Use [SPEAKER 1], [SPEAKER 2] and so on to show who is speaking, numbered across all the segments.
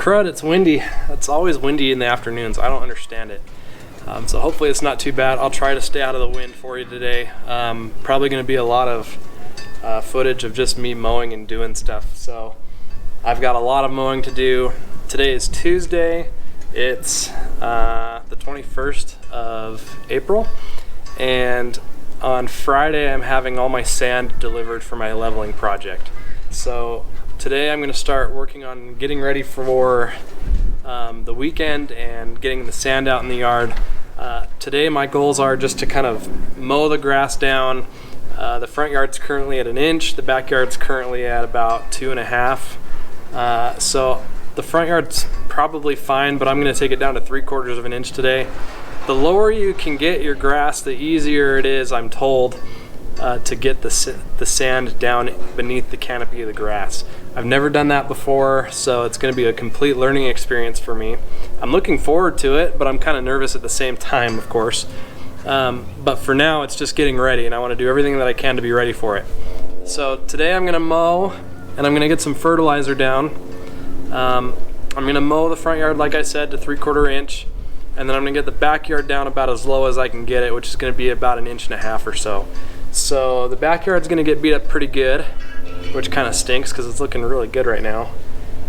[SPEAKER 1] crud, it's windy. It's always windy in the afternoons. I don't understand it. So hopefully it's not too bad. I'll try to stay out of the wind for you today. Probably going to be a lot of footage of just me mowing and doing stuff. So I've got a lot of mowing to do. Today is Tuesday. It's the 21st of April. And on Friday, I'm having all my sand delivered for my leveling project. So today I'm going to start working on getting ready for the weekend and getting the sand out in the yard. Today my goals are just to kind of mow the grass down. The front yard's currently at 1 inch, the backyard's currently at about 2.5. So the front yard's probably fine, but I'm going to take it down to 3/4 of an inch today. The lower you can get your grass, the easier it is, I'm told, to get the sand down beneath the canopy of the grass. I've never done that before, so it's going to be a complete learning experience for me. I'm looking forward to it, but I'm kind of nervous at the same time, of course. But for now, it's just getting ready, and I want to do everything that I can to be ready for it. So today I'm going to mow, and I'm going to get some fertilizer down. I'm going to mow the front yard, like I said, to 3/4 inch, and then I'm going to get the backyard down about as low as I can get it, which is going to be about 1.5 inches or so. So the backyard's going to get beat up pretty good, which kind of stinks because it's looking really good right now.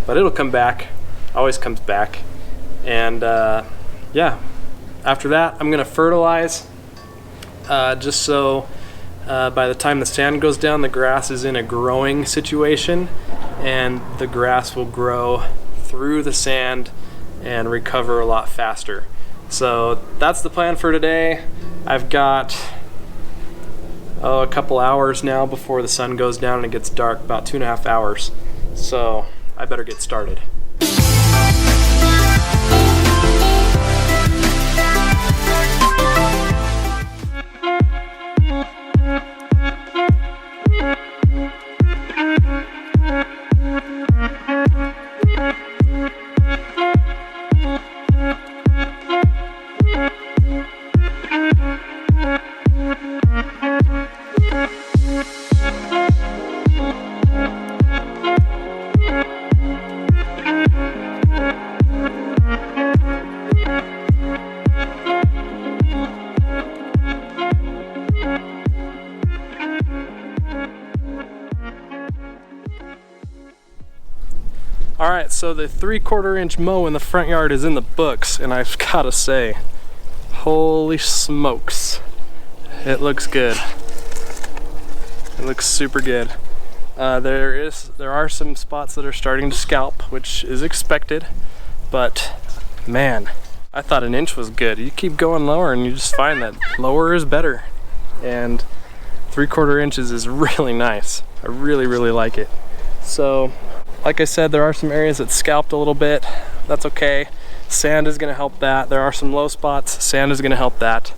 [SPEAKER 1] But it'll come back. Always comes back. And yeah, after that I'm going to fertilize just so by the time the sand goes down, the grass is in a growing situation, and the grass will grow through the sand and recover a lot faster. So that's the plan for today. I've got a couple hours now before the sun goes down and it gets dark, about 2.5 hours. So I better get started. Alright, so the 3/4 inch mow in the front yard is in the books, and I've got to say, holy smokes, it looks good. It looks super good. There are some spots that are starting to scalp, which is expected, but man, I thought 1 inch was good. You keep going lower and you just find that lower is better, and 3/4 inches is really nice. I really like it. So like I said, there are some areas that scalped a little bit. That's okay. Sand is going to help that. There are some low spots. Sand is going to help that.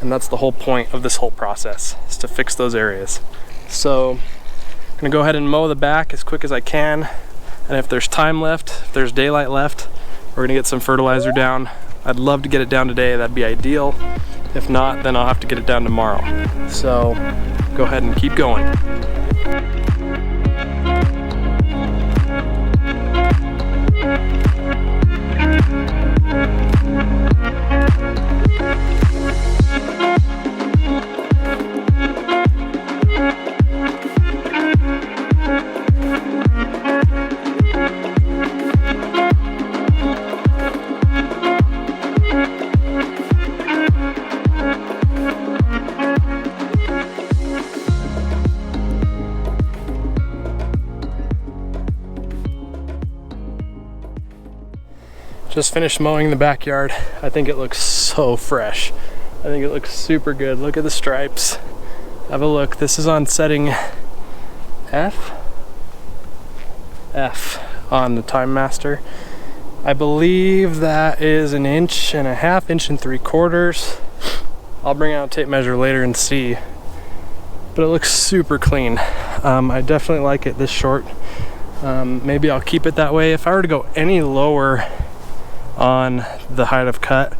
[SPEAKER 1] And that's the whole point of this whole process, is to fix those areas. So I'm going to go ahead and mow the back as quick as I can. And if there's time left, if there's daylight left, we're going to get some fertilizer down. I'd love to get it down today. That'd be ideal. If not, then I'll have to get it down tomorrow. So go ahead and keep going. Just finished mowing the backyard. I think it looks so fresh. I think it looks super good. Look at the stripes. Have a look. This is on setting F on the Time Master. I believe that is 1.5 inches, 1 3/4. I'll bring out a tape measure later and see. But it looks super clean. I definitely like it this short. Maybe I'll keep it that way. If I were to go any lower on the height of cut,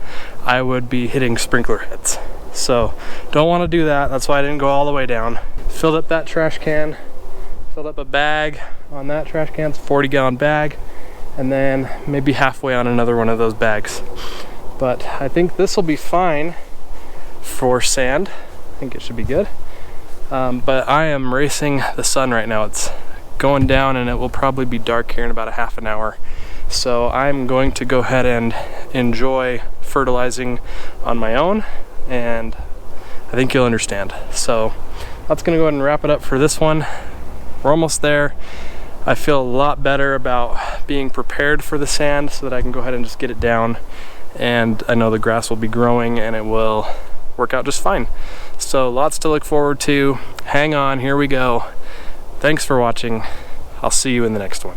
[SPEAKER 1] I would be hitting sprinkler heads. So don't want to do that. That's why I didn't go all the way down. Filled up that trash can, filled up a bag on that trash can. It's a 40-gallon bag, and then maybe halfway on another one of those bags. But I think this will be fine for sand. I think it should be good. But I am racing the sun right now. It's going down and it will probably be dark here in about a half an hour. So I'm going to go ahead and enjoy fertilizing on my own, and I think you'll understand. So that's gonna go ahead and wrap it up for this one. We're almost there. I feel a lot better about being prepared for the sand so that I can go ahead and just get it down, and I know the grass will be growing and it will work out just fine. So lots to look forward to. Hang on, here we go. Thanks for watching. I'll see you in the next one.